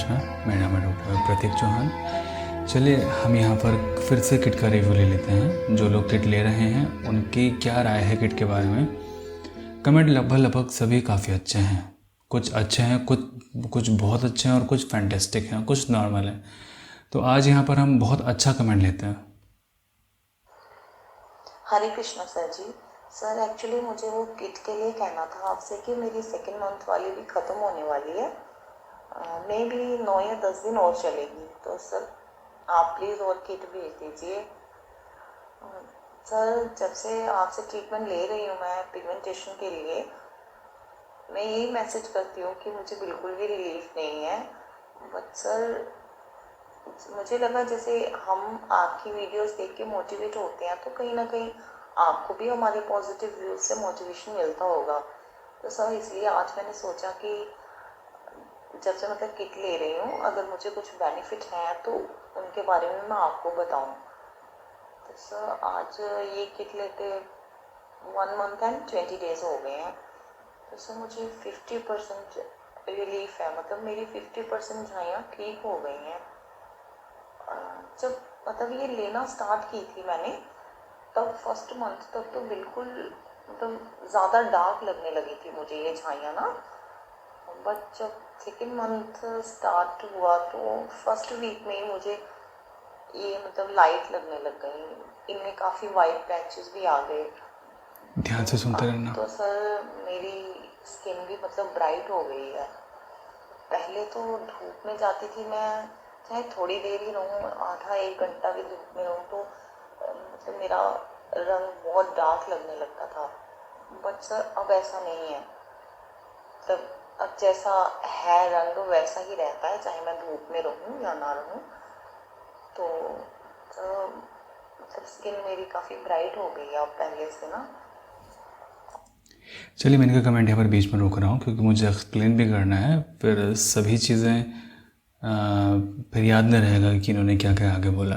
कृष्णा। मेरा नाम है डॉक्टर प्रतीक चौहान। चलिए हम यहाँ पर फिर से किट का रिव्यू ले लेते हैं। जो लोग किट ले रहे हैं उनकी क्या राय है किट के बारे में। कमेंट लगभग सभी काफ़ी अच्छे हैं। कुछ अच्छे हैं, कुछ बहुत अच्छे हैं और कुछ फैंटेस्टिक हैं, कुछ नॉर्मल हैं। तो आज यहाँ पर हम बहुत अच्छा कमेंट लेते हैं। हरे कृष्णा सर जी। सर एक्चुअली मुझे वो किट के लिए कहना था आपसे कि मेरी सेकेंड मंथ वाली भी ख़त्म होने वाली है। मे भी 9 या 10 दिन और चलेगी। तो सर आप प्लीज़ और किट भेज दीजिए। सर जब से आपसे ट्रीटमेंट ले रही हूँ मैं पिगमेंटेशन के लिए, मैं यही मैसेज करती हूँ कि मुझे बिल्कुल भी रिलीफ नहीं है। बट सर मुझे लगा जैसे हम आपकी वीडियोस देख के मोटिवेट होते हैं तो कहीं ना कहीं आपको भी हमारे पॉजिटिव व्यूज से मोटिवेशन मिलता होगा। तो सर इसलिए आज मैंने सोचा कि जब से मतलब किट ले रही हूँ, अगर मुझे कुछ बेनिफिट है तो उनके बारे में मैं आपको बताऊँ। तो सर आज ये किट लेते 1 मंथ एंड 20 डेज हो गए हैं। तो सर मुझे 50% रिलीफ है, मतलब मेरी 50% झाइयाँ ठीक हो गई हैं। जब मतलब ये लेना स्टार्ट की थी मैंने, तब फर्स्ट मंथ तक तो बिल्कुल मतलब ज़्यादा डार्क लगने लगी थी मुझे ये झाइयाँ ना। बट जब सेकेंड मंथ स्टार्ट हुआ तो फर्स्ट वीक में ही मुझे ये मतलब लाइट लगने लग गई, इनमें काफ़ी वाइट पैचेस भी आ गए। ध्यान से सुनते रहना। तो सर मेरी स्किन भी मतलब ब्राइट हो गई है। पहले तो धूप में जाती थी मैं, चाहे थोड़ी देर ही रहूँ, आधा एक घंटा भी धूप में रहूँ तो मतलब मेरा रंग बहुत डार्क लगने लगता था। बट सर अब ऐसा नहीं है। मतलब अब जैसा है रंग वैसा ही रहता है, चाहे मैं धूप में रहूँ या ना रहूँ। तो मतलब स्किन मेरी काफ़ी ब्राइट हो गई है अब पहले से ना। चलिए मैं इनका कमेंट यहाँ पर बीच में रोक रहा हूँ क्योंकि मुझे एक्सप्लेन भी करना है, फिर सभी चीज़ें फिर याद नहीं रहेगा कि इन्होंने क्या क्या आगे बोला।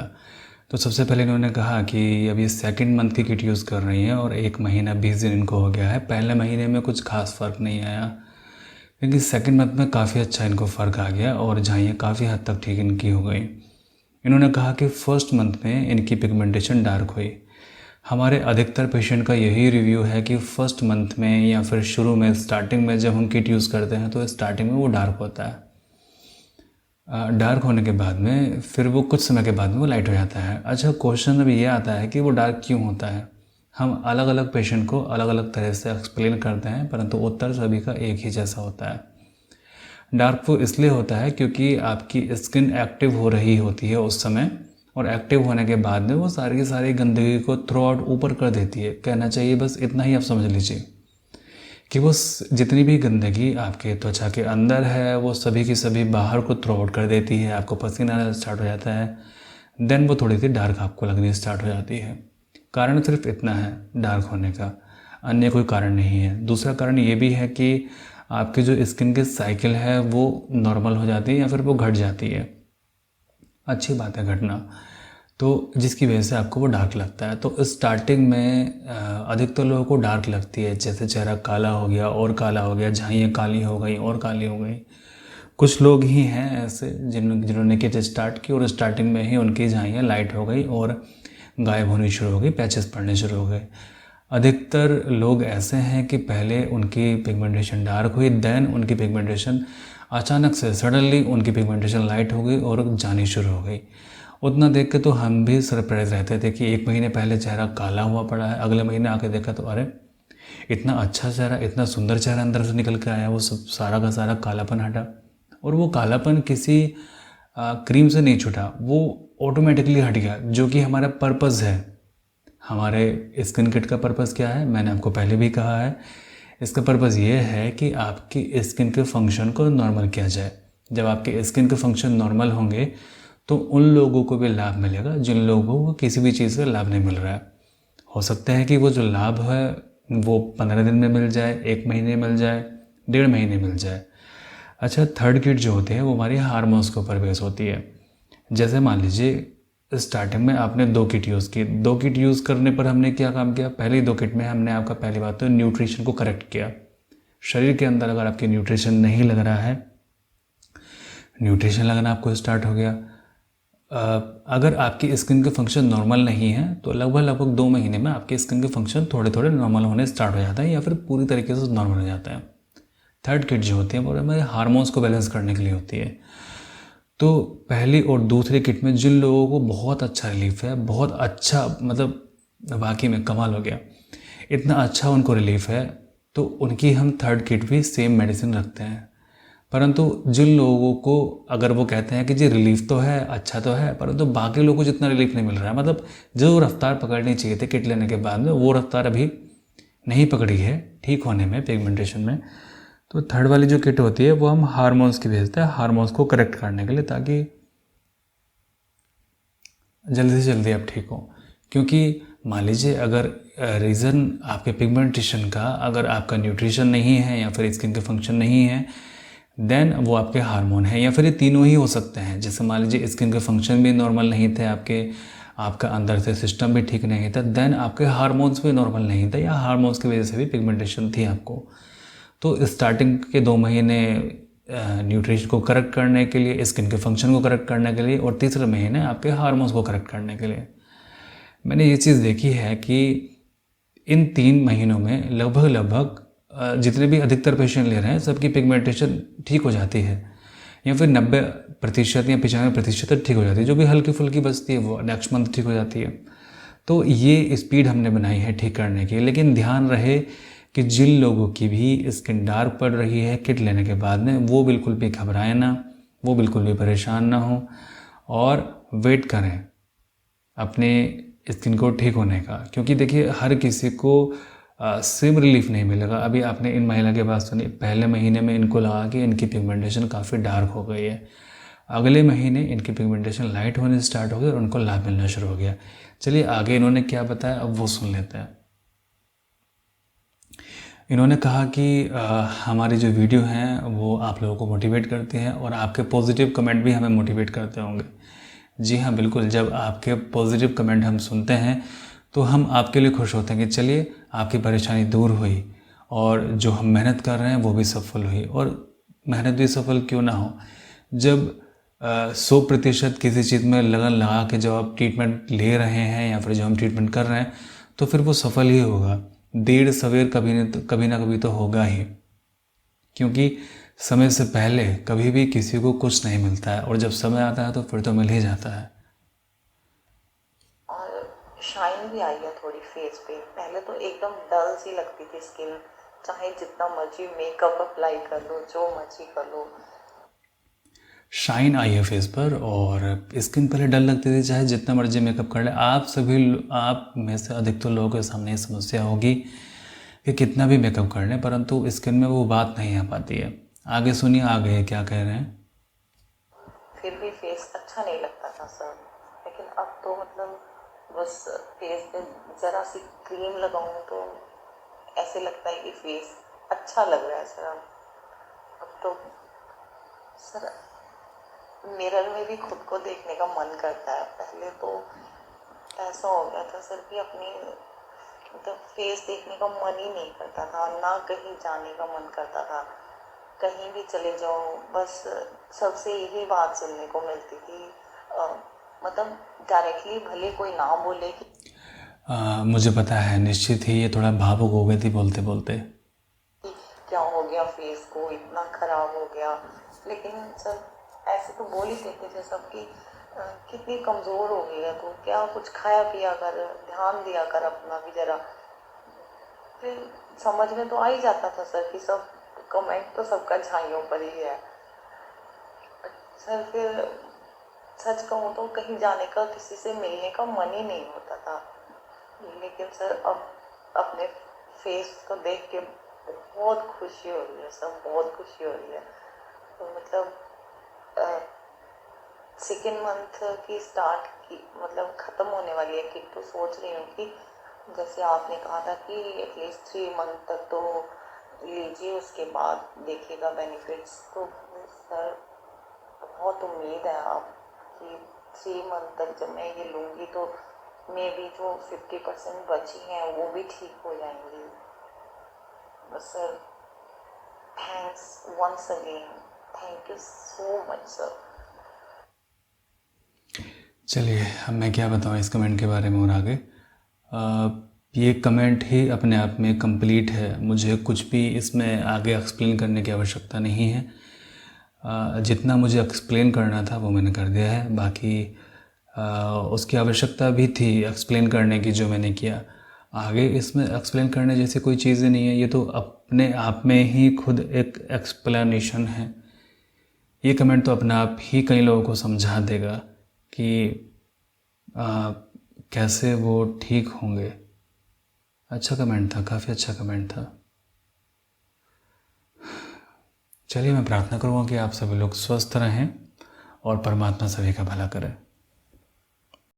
तो सबसे पहले इन्होंने कहा कि अभी सेकंड मंथ की किट यूज़ कर रही हैं और 1 महीना 20 दिन इनको हो गया है। पहले महीने में कुछ खास फ़र्क नहीं आया, क्योंकि सेकंड मंथ में काफ़ी अच्छा इनको फ़र्क आ गया और झाइयाँ काफ़ी हद तक ठीक इनकी हो गई। इन्होंने कहा कि फर्स्ट मंथ में इनकी पिगमेंटेशन डार्क हुई। हमारे अधिकतर पेशेंट का यही रिव्यू है कि फर्स्ट मंथ में या फिर शुरू में स्टार्टिंग में जब हम किट यूज़ करते हैं तो स्टार्टिंग में वो डार्क होता है। डार्क होने के बाद में फिर वो कुछ समय के बाद में वो लाइट हो जाता है। अच्छा, क्वेश्चन अब ये आता है कि वो डार्क क्यों होता है। हम अलग अलग पेशेंट को अलग अलग तरह से एक्सप्लेन करते हैं, परंतु उत्तर सभी का एक ही जैसा होता है। डार्क वो इसलिए होता है क्योंकि आपकी स्किन एक्टिव हो रही होती है उस समय, और एक्टिव होने के बाद में वो सारी की सारी गंदगी को थ्रो आउट ऊपर कर देती है। कहना चाहिए बस इतना ही आप समझ लीजिए कि वो जितनी भी गंदगी आपके त्वचा के अंदर है वो सभी की सभी बाहर को थ्रो आउट कर देती है। आपको पसीना आना स्टार्ट हो जाता है, देन वो थोड़ी सी डार्क आपको लगनी स्टार्ट हो जाती है। कारण सिर्फ इतना है डार्क होने का, अन्य कोई कारण नहीं है। दूसरा कारण ये भी है कि आपकी जो स्किन की साइकिल है वो नॉर्मल हो जाती है या फिर वो घट जाती है। अच्छी बात है घटना, तो जिसकी वजह से आपको वो डार्क लगता है। तो स्टार्टिंग में अधिकतर लोगों को डार्क लगती है, जैसे चेहरा काला हो गया और काला हो गया, झाइयाँ काली हो गई और काली हो गई। कुछ लोग ही हैं ऐसे जिन्होंने किट स्टार्ट की और स्टार्टिंग में ही उनकी झाइयाँ लाइट हो गई और गायब होनी शुरू हो गई, पैचेस पड़ने शुरू हो गए। अधिकतर लोग ऐसे हैं कि पहले उनकी पिगमेंटेशन डार्क हुई, देन उनकी पिगमेंटेशन अचानक से सडनली उनकी पिगमेंटेशन लाइट हो गई और जानी शुरू हो गई। उतना देख के तो हम भी सरप्राइज रहते थे कि 1 महीने पहले चेहरा काला हुआ पड़ा है, अगले महीने आके देखा तो अरे इतना अच्छा चेहरा, इतना सुंदर चेहरा अंदर से निकल के आया, वो सब सारा का सारा कालापन हटा। और वो कालापन किसी क्रीम से नहीं छूटा, वो ऑटोमेटिकली हट गया, जो कि हमारा पर्पज़ है। हमारे स्किन किट का पर्पज़ क्या है, मैंने आपको पहले भी कहा है। इसका पर्पज़ ये है कि आपकी स्किन के फंक्शन को नॉर्मल किया जाए। जब आपके स्किन के फंक्शन नॉर्मल होंगे तो उन लोगों को भी लाभ मिलेगा जिन लोगों को किसी भी चीज़ से लाभ नहीं मिल रहा है। हो सकता है कि वो जो लाभ है वो 15 दिन में मिल जाए, 1 महीने मिल जाए, 1.5 महीने मिल जाए। अच्छा, थर्ड किट जो होती है वो हमारी हार्मोन्स के ऊपर बेस होती है। जैसे मान लीजिए स्टार्टिंग में आपने 2 किट यूज़ की, 2 किट यूज़ करने पर हमने क्या काम किया, पहली 2 किट में हमने आपका पहली बात तो न्यूट्रिशन को करेक्ट किया। शरीर के अंदर अगर आपके न्यूट्रिशन नहीं लग रहा है न्यूट्रिशन लगना आपको स्टार्ट हो गया। अगर आपकी स्किन के फंक्शन नॉर्मल नहीं है तो लगभग 2 महीने में आपकी स्किन के फंक्शन थोड़े थोड़े नॉर्मल होने स्टार्ट हो जाता है या फिर पूरी तरीके से नॉर्मल हो जाता है। थर्ड किट जो होती है वो हमारे हार्मोन्स को बैलेंस करने के लिए होती है। तो पहली और दूसरी किट में जिन लोगों को बहुत अच्छा रिलीफ है, बहुत अच्छा मतलब वाकई में कमाल हो गया, इतना अच्छा उनको रिलीफ है, तो उनकी हम थर्ड किट भी सेम मेडिसिन रखते हैं। परंतु जिन लोगों को अगर वो कहते हैं कि जी रिलीफ तो है, अच्छा तो है, परंतु बाकी लोगों को जितना रिलीफ नहीं मिल रहा है, मतलब जो रफ्तार पकड़नी चाहिए थी किट लेने के बाद में वो रफ्तार अभी नहीं पकड़ी है ठीक होने में, पिगमेंटेशन में, तो थर्ड वाली जो किट होती है वो हम हार्मोन्स की भेजते हैं, हार्मोन्स को करेक्ट करने के लिए, ताकि जल्दी से जल्दी आप ठीक हो। क्योंकि मान लीजिए अगर रीज़न आपके पिगमेंटेशन का अगर आपका न्यूट्रिशन नहीं है या फिर स्किन के फंक्शन नहीं है, देन वो आपके हार्मोन है, या फिर ये तीनों ही हो सकते हैं। जैसे मान लीजिए स्किन के फंक्शन भी नॉर्मल नहीं थे आपके, आपका अंदर से सिस्टम भी ठीक नहीं था, देन आपके हार्मोन्स भी नॉर्मल नहीं था, या हार्मोन्स की वजह से भी पिगमेंटेशन थी आपको। तो स्टार्टिंग के 2 महीने न्यूट्रिशन को करेक्ट करने के लिए, स्किन के फंक्शन को करेक्ट करने के लिए, और तीसरे महीने आपके हार्मोन्स को करेक्ट करने के लिए। मैंने ये चीज़ देखी है कि इन 3 महीनों में लगभग जितने भी अधिकतर पेशेंट ले रहे हैं सबकी पिगमेंटेशन ठीक हो जाती है, या फिर 90% या 95% तक ठीक हो जाती है। जो भी हल्की फुल्की बचती है वो नेक्स्ट मंथ ठीक हो जाती है। तो ये स्पीड हमने बनाई है ठीक करने की। लेकिन ध्यान रहे कि जिन लोगों की भी स्किन डार्क पड़ रही है किट लेने के बाद में, वो बिल्कुल भी घबराएं ना, वो बिल्कुल भी परेशान ना हो, और वेट करें अपने स्किन को ठीक होने का। क्योंकि देखिए हर किसी को सेम रिलीफ नहीं मिलेगा। अभी आपने इन महिला की बात सुनी, पहले महीने में इनको लगा कि इनकी पिगमेंटेशन काफ़ी डार्क हो गई है, अगले महीने इनकी पिगमेंटेशन लाइट होने स्टार्ट हो गई और उनको लाभ मिलना शुरू हो गया। चलिए आगे इन्होंने क्या बताया अब वो सुन लेते हैं। इन्होंने कहा कि हमारी जो वीडियो हैं वो आप लोगों को मोटिवेट करती हैं और आपके पॉजिटिव कमेंट भी हमें मोटिवेट करते होंगे। जी हाँ बिल्कुल, जब आपके पॉजिटिव कमेंट हम सुनते हैं तो हम आपके लिए खुश होते हैं कि चलिए आपकी परेशानी दूर हुई और जो हम मेहनत कर रहे हैं वो भी सफल हुई। और मेहनत भी सफल क्यों ना हो, जब 100% किसी चीज़ में लगन लगा के जब आप ट्रीटमेंट ले रहे हैं या फिर जो हम ट्रीटमेंट कर रहे हैं तो फिर वो सफल ही होगा। देर सवेर कभी ना कभी तो होगा ही, क्योंकि समय से पहले कभी भी किसी को कुछ नहीं मिलता है, और जब समय आता है तो फिर तो मिल ही जाता है। और शाइन भी आई है थोड़ी फेस पे। पहले तो एकदम डल सी लगती थी स्किन, चाहे जितना मर्जी मेकअप अप्लाई कर लो, जो मर्जी कर लो। शाइन आई है फेस पर, और स्किन पहले डल लगती थी चाहे जितना मर्जी मेकअप कर ले। आप में से अधिकतर लोगों के सामने ये समस्या होगी कि कितना भी मेकअप कर लें परंतु स्किन में वो बात नहीं आ पाती है। आगे सुनिए आगे क्या कह रहे हैं। फिर भी फेस अच्छा नहीं लगता था सर, लेकिन अब तो मतलब बस फेस पे ज़रा सी क्रीम लगाऊं तो ऐसे लगता है कि फेस अच्छा लग रहा है सर। अब तो सर मिरर में भी खुद को देखने का मन करता है। पहले तो ऐसा हो गया था सर कि अपनी मतलब फेस देखने का मन ही नहीं करता था, ना कहीं जाने का मन करता था। कहीं भी चले जाओ बस सबसे यही बात सुनने को मिलती थी, मतलब डायरेक्टली भले कोई ना बोले कि मुझे पता है निश्चित ही ये थोड़ा भावुक हो गई थी बोलते बोलते। क्या हो गया फेस को, इतना खराब हो गया। लेकिन सब ऐसे तो बोल ही देते थे सब कि कितनी कमज़ोर हो गई है तो क्या कुछ खाया पिया कर, ध्यान दिया कर अपना भी ज़रा। फिर समझ में तो आ ही जाता था सर कि सब कमेंट तो सबका झाइयों पर ही है सर। फिर सच कहूँ तो कहीं जाने का, किसी से मिलने का मन ही नहीं होता था। लेकिन सर अब अपने फेस को देख के बहुत खुशी हो रही है सर, बहुत खुशी हो रही है। तो मतलब सेकेंड मंथ की स्टार्ट की मतलब ख़त्म होने वाली है किट, तो सोच रही हूँ कि जैसे आपने कहा था कि एटलीस्ट 3 मंथ तक तो लीजिए, उसके बाद देखिएगा बेनिफिट्स। तो सर बहुत उम्मीद है आप कि 3 मंथ तक जब मैं ये लूँगी तो मे बी जो 50% बची हैं वो भी ठीक हो जाएंगी। बस sir thanks once again thank you so much sir. चलिए, अब मैं क्या बताऊँ इस कमेंट के बारे में और आगे। ये कमेंट ही अपने आप में कंप्लीट है, मुझे कुछ भी इसमें आगे एक्सप्लेन करने की आवश्यकता नहीं है। जितना मुझे एक्सप्लेन करना था वो मैंने कर दिया है, बाकी उसकी आवश्यकता भी थी एक्सप्लेन करने की जो मैंने किया। आगे इसमें एक्सप्लेन करने जैसी कोई चीज़ें नहीं है, ये तो अपने आप में ही खुद एक एक्सप्लेनेशन है। ये कमेंट तो अपने आप ही कई लोगों को समझा देगा कि कैसे वो ठीक होंगे। अच्छा कमेंट था, काफ़ी अच्छा कमेंट था। चलिए, मैं प्रार्थना करूँगा कि आप सभी लोग स्वस्थ रहें और परमात्मा सभी का भला करे।